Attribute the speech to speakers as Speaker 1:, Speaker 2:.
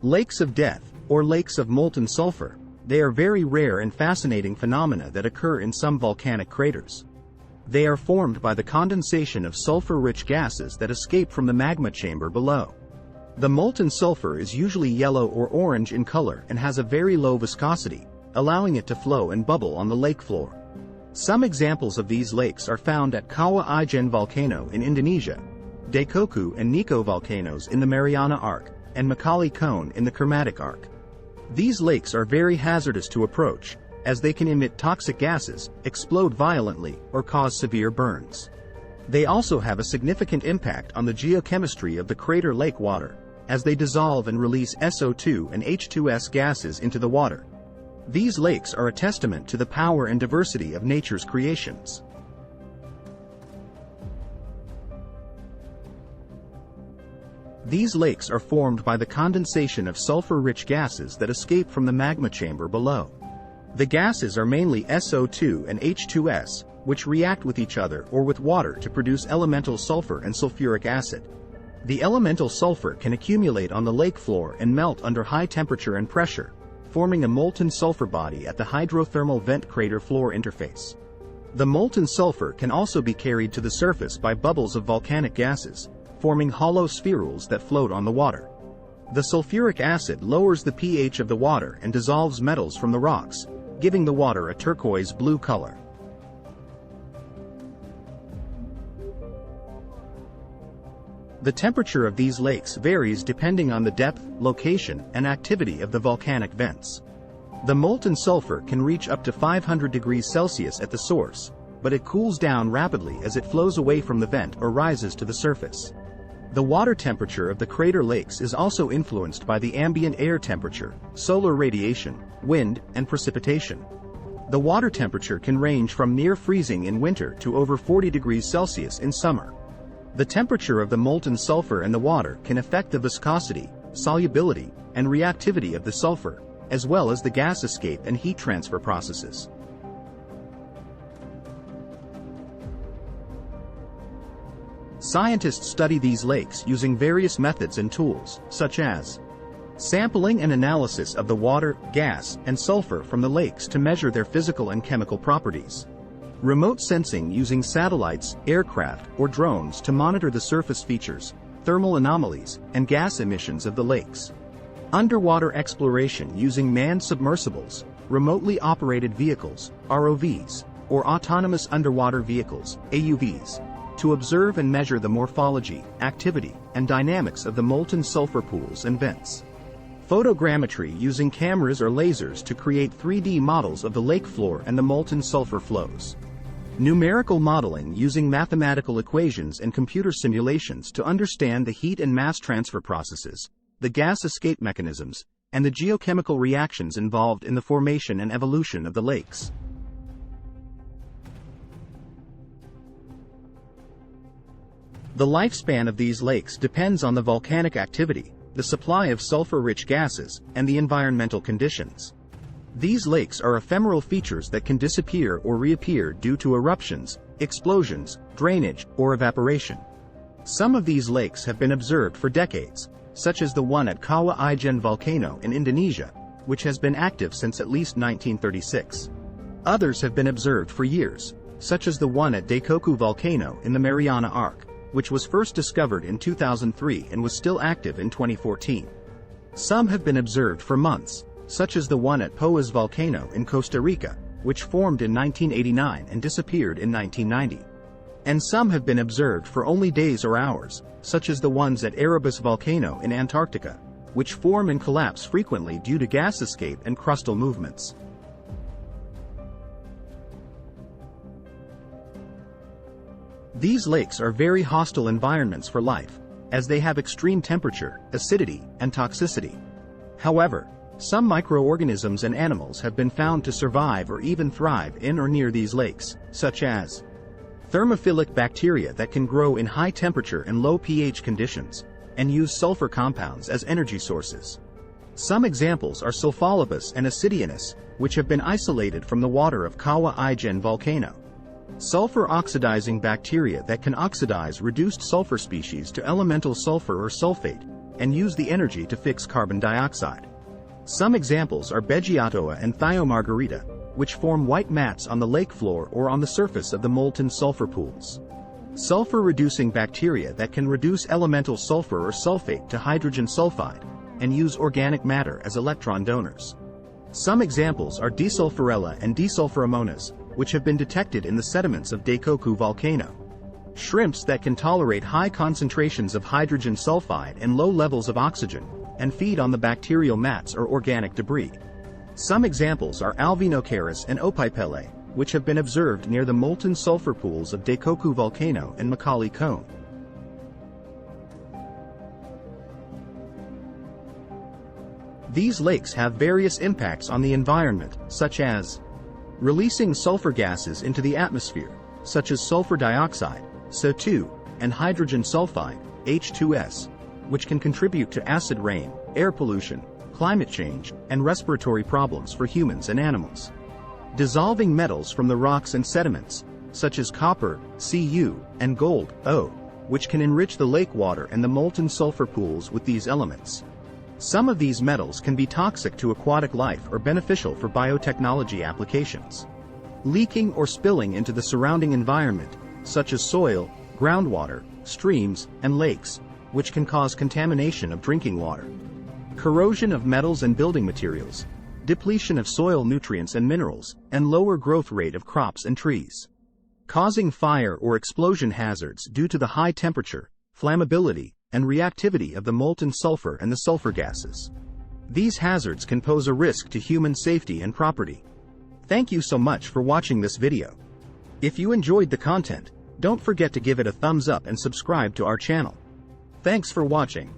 Speaker 1: Lakes of death, or lakes of molten sulfur, they are very rare and fascinating phenomena that occur in some volcanic craters. They are formed by the condensation of sulfur-rich gases that escape from the magma chamber below. The molten sulfur is usually yellow or orange in color and has a very low viscosity, allowing it to flow and bubble on the lake floor. Some examples of these lakes are found at Kawah Ijen volcano in Indonesia, Daikoku and Nico volcanoes in the Mariana Arc, and Macaulay Cone in the Kermadec Arc. These lakes are very hazardous to approach, as they can emit toxic gases, explode violently, or cause severe burns. They also have a significant impact on the geochemistry of the crater lake water, as they dissolve and release SO2 and H2S gases into the water. These lakes are a testament to the power and diversity of nature's creations. These lakes are formed by the condensation of sulfur-rich gases that escape from the magma chamber below. The gases are mainly SO2 and H2S, which react with each other or with water to produce elemental sulfur and sulfuric acid. The elemental sulfur can accumulate on the lake floor and melt under high temperature and pressure, forming a molten sulfur body at the hydrothermal vent crater floor interface. The molten sulfur can also be carried to the surface by bubbles of volcanic gases, forming hollow spherules that float on the water. The sulfuric acid lowers the pH of the water and dissolves metals from the rocks, giving the water a turquoise blue color. The temperature of these lakes varies depending on the depth, location, and activity of the volcanic vents. The molten sulfur can reach up to 500 degrees Celsius at the source, but it cools down rapidly as it flows away from the vent or rises to the surface. The water temperature of the crater lakes is also influenced by the ambient air temperature, solar radiation, wind, and precipitation. The water temperature can range from near freezing in winter to over 40 degrees Celsius in summer. The temperature of the molten sulfur and the water can affect the viscosity, solubility, and reactivity of the sulfur, as well as the gas escape and heat transfer processes. Scientists study these lakes using various methods and tools, such as sampling and analysis of the water, gas, and sulfur from the lakes to measure their physical and chemical properties, remote sensing using satellites, aircraft, or drones to monitor the surface features, thermal anomalies, and gas emissions of the lakes, underwater exploration using manned submersibles, remotely operated vehicles, ROVs, or autonomous underwater vehicles, AUVs, to observe and measure the morphology, activity, and dynamics of the molten sulfur pools and vents. Photogrammetry using cameras or lasers to create 3D models of the lake floor and the molten sulfur flows. Numerical modeling using mathematical equations and computer simulations to understand the heat and mass transfer processes, the gas escape mechanisms, and the geochemical reactions involved in the formation and evolution of the lakes. The lifespan of these lakes depends on the volcanic activity, the supply of sulfur-rich gases, and the environmental conditions. These lakes are ephemeral features that can disappear or reappear due to eruptions, explosions, drainage, or evaporation. Some of these lakes have been observed for decades, such as the one at Kawah Ijen volcano in Indonesia, which has been active since at least 1936. Others have been observed for years, such as the one at Daikoku volcano in the Mariana Arc, which was first discovered in 2003 and was still active in 2014. Some have been observed for months, such as the one at Poás volcano in Costa Rica, which formed in 1989 and disappeared in 1990. And some have been observed for only days or hours, such as the ones at Erebus volcano in Antarctica, which form and collapse frequently due to gas escape and crustal movements. These lakes are very hostile environments for life, as they have extreme temperature, acidity, and toxicity. However, some microorganisms and animals have been found to survive or even thrive in or near these lakes, such as thermophilic bacteria that can grow in high temperature and low pH conditions, and use sulfur compounds as energy sources. Some examples are Sulfolobus and Acidianus, which have been isolated from the water of Kawah Ijen volcano. Sulfur-oxidizing bacteria that can oxidize reduced sulfur species to elemental sulfur or sulfate, and use the energy to fix carbon dioxide. Some examples are Beggiatoa and Thiomargarita, which form white mats on the lake floor or on the surface of the molten sulfur pools. Sulfur-reducing bacteria that can reduce elemental sulfur or sulfate to hydrogen sulfide, and use organic matter as electron donors. Some examples are Desulfurella and Desulfuramonas, which have been detected in the sediments of Daikoku volcano. Shrimps that can tolerate high concentrations of hydrogen sulfide and low levels of oxygen, and feed on the bacterial mats or organic debris. Some examples are Alvinocaris and Opipele, which have been observed near the molten sulfur pools of Daikoku volcano and Macaulay Cone. These lakes have various impacts on the environment, such as releasing sulfur gases into the atmosphere, such as sulfur dioxide, SO2, and hydrogen sulfide, H2S, which can contribute to acid rain, air pollution, climate change, and respiratory problems for humans and animals. Dissolving metals from the rocks and sediments, such as copper, Cu, and gold, O, which can enrich the lake water and the molten sulfur pools with these elements. Some of these metals can be toxic to aquatic life or beneficial for biotechnology applications. Leaking or spilling into the surrounding environment, such as soil, groundwater, streams, and lakes, which can cause contamination of drinking water. Corrosion of metals and building materials, depletion of soil nutrients and minerals, and lower growth rate of crops and trees. Causing fire or explosion hazards due to the high temperature, flammability, and reactivity of the molten sulfur and the sulfur gases. These hazards can pose a risk to human safety and property. Thank you so much for watching this video. If you enjoyed the content, don't forget to give it a thumbs up and subscribe to our channel. Thanks for watching.